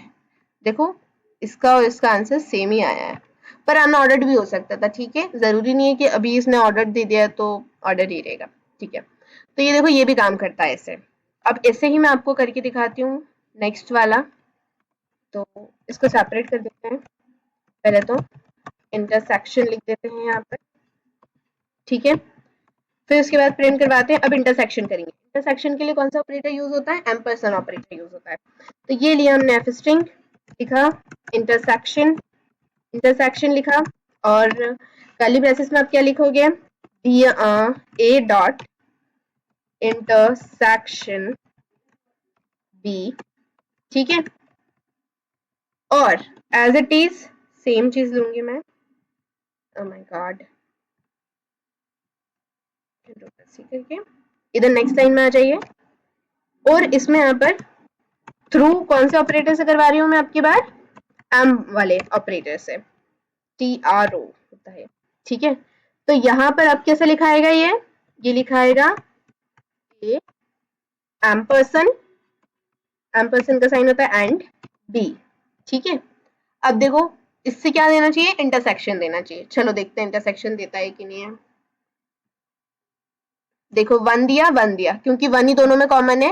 A: देखो इसका और इसका आंसर सेम ही आया है, पर अनऑर्डर्ड भी हो सकता था। ठीक है, जरूरी नहीं है कि अभी इसने ऑर्डर दे दिया तो ऑर्डर ही रहेगा। ठीक है, तो ये देखो ये भी काम करता है ऐसे। अब ऐसे ही मैं आपको करके दिखाती हूँ नेक्स्ट वाला। तो इसको सेपरेट कर देते हैं, पहले तो इंटरसेक्शन लिख देते हैं यहाँ पर। ठीक है, फिर उसके बाद प्रिंट करवाते हैं। अब इंटरसेक्शन करेंगे। इंटरसेक्शन के लिए कौन सा ऑपरेटर यूज होता है, एम्परसेंड ऑपरेटर यूज होता है। तो ये लिया हमने एफ स्ट्रिंग, लिखा इंटरसेक्शन, इंटरसेक्शन लिखा और कर्ली ब्रेसेस में आप क्या लिखोगे, ए डॉट इंटरसेक्शन बी। ठीक है, और एज इट इज सेम चीज लूंगी मैं, ओह माय गॉड, करके इधर नेक्स्ट लाइन में आ जाइए और इसमें यहाँ पर थ्रू कौन से ऑपरेटर से करवा रही हूँ मैं आपकी बात, एम वाले ऑपरेटर से, TRO होता है। ठीक है, तो यहाँ पर अब कैसे लिखाएगा, ये लिखाएगा ए एम्परसन, एम्परसन का साइन होता है एंड बी। ठीक है, अब देखो इससे क्या देना चाहिए, इंटरसेक्शन देना चाहिए। चलो देखते हैं इंटरसेक्शन देता है कि नहीं है। देखो 1 दिया 1 दिया, क्योंकि 1 ही दोनों में कॉमन है।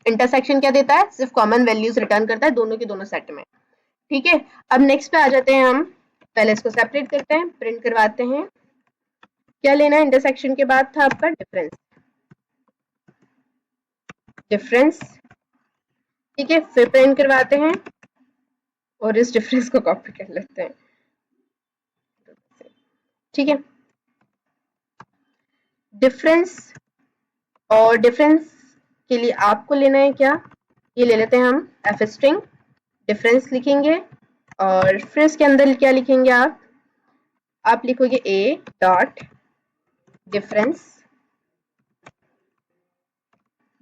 A: इंटरसेक्शन क्या देता है, सिर्फ कॉमन वैल्यूज रिटर्न करता है दोनों के दोनों सेट में। ठीक है, अब नेक्स्ट पे आ जाते हैं हम। पहले इसको सेपरेट करते हैं, प्रिंट करवाते हैं। क्या लेना है, इंटरसेक्शन के बाद था आपका डिफरेंस, डिफरेंस। ठीक है, फिर प्रिंट करवाते हैं और इस डिफरेंस को कॉपी कर लेते हैं। ठीक है, डिफरेंस, और डिफरेंस के लिए आपको लेना है क्या, ये ले लेते हैं हम एफ स्ट्रिंग, डिफरेंस लिखेंगे और फिर इसके अंदर क्या लिखेंगे आप लिखोगे ए डॉट डिफरेंस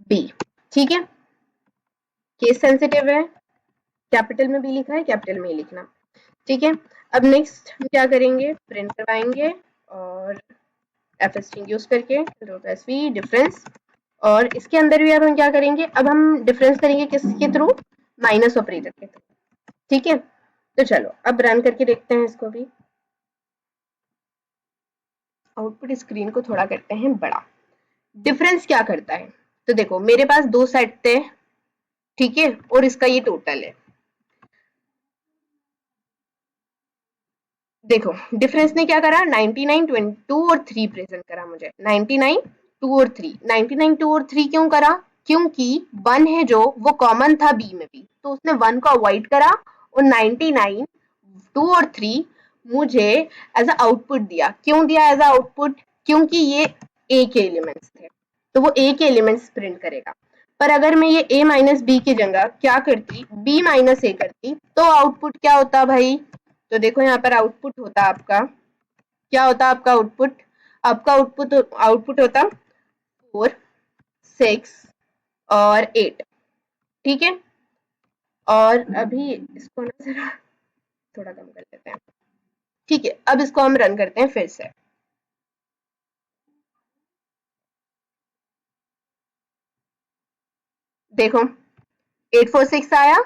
A: बी। ठीक है, केस सेंसिटिव है, कैपिटल में बी लिखा है, कैपिटल में ही लिखना। ठीक है, अब नेक्स्ट हम क्या करेंगे, प्रिंट करवाएंगे और एफ स्ट्रिंग यूज करके डॉट एसवी डिफरेंस, और इसके अंदर भी अब हम क्या करेंगे, अब हम डिफरेंस करेंगे किसके थ्रू, माइनस ऑपरेटर के थ्रू, ठीक है। तो चलो अब रन करके देखते हैं इसको भी। आउटपुट स्क्रीन को थोड़ा करते हैं बड़ा। डिफरेंस क्या करता है, तो देखो मेरे पास दो सेट थे, ठीक है, और इसका ये टोटल है। देखो डिफरेंस ने क्या करा, 99 2 और 3 प्रेजेंट करा मुझे, 99 2 और 3, 99 2 और 3 क्यों करा, क्योंकि 1 है जो वो कॉमन था बी में भी, तो उसने 1 को अवॉइड करा, और 99 2 और 3 मुझे एज अ आउटपुट दिया। क्यों दिया एज अ आउटपुट, क्योंकि ये ए के एलिमेंट्स थे, तो वो ए के एलिमेंट्स प्रिंट करेगा। पर अगर मैं ये a माइनस बी की जगह क्या करती, b माइनस ए करती, तो आउटपुट क्या होता भाई, तो देखो यहाँ पर आउटपुट होता आपका, क्या होता आपका आउटपुट, आपका आउटपुट आउटपुट होता 4 6 और 8, ठीक है। और अभी इसको ना जरा थोड़ा कम कर लेते हैं, ठीक है। अब इसको हम रन करते हैं फिर से। देखो 846 आया,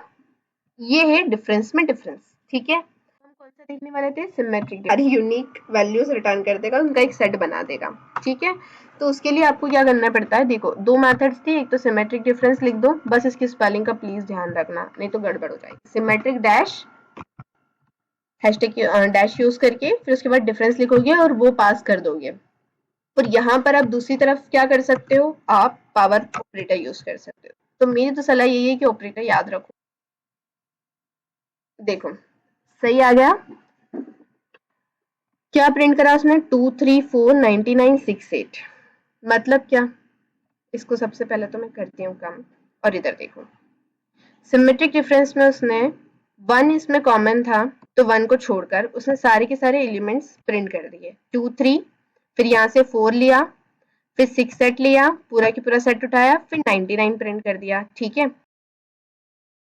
A: ये है डिफरेंस में डिफरेंस, ठीक है। हम कौन सा देखने वाले थे, सिमेट्रिक, यूनिक वैल्यूज रिटर्न कर देगा, उनका एक सेट बना देगा, ठीक है। तो उसके लिए आपको क्या करना पड़ता है, देखो दो मेथड्स थी, एक तो सिमेट्रिक डिफरेंस लिख दो, बस इसकी स्पेलिंग का प्लीज ध्यान रखना नहीं तो गड़बड़ हो जाएगी। Symmetric dash hashtag dash use करके फिर उसके बाद डिफरेंस लिखोगे और वो पास कर दोगे। और यहाँ पर आप दूसरी तरफ क्या कर सकते हो, आप पावर ऑपरेटर यूज कर सकते हो। तो मेरी तो सलाह यही है कि ऑपरेटर याद रखो। देखो सही आ गया, क्या प्रिंट करा उसने, 2349968, मतलब क्या, इसको सबसे पहले तो मैं करती हूँ काम, और इधर देखो सिमेट्रिक डिफरेंस में उसने 1 इसमें कॉमन था, तो 1 को छोड़कर उसने सारे के सारे एलिमेंट्स प्रिंट कर दिए, 2 3, फिर यहाँ से 4 लिया, फिर 6 सेट लिया, पूरा की पूरा सेट उठाया, फिर 99 प्रिंट कर दिया, ठीक है।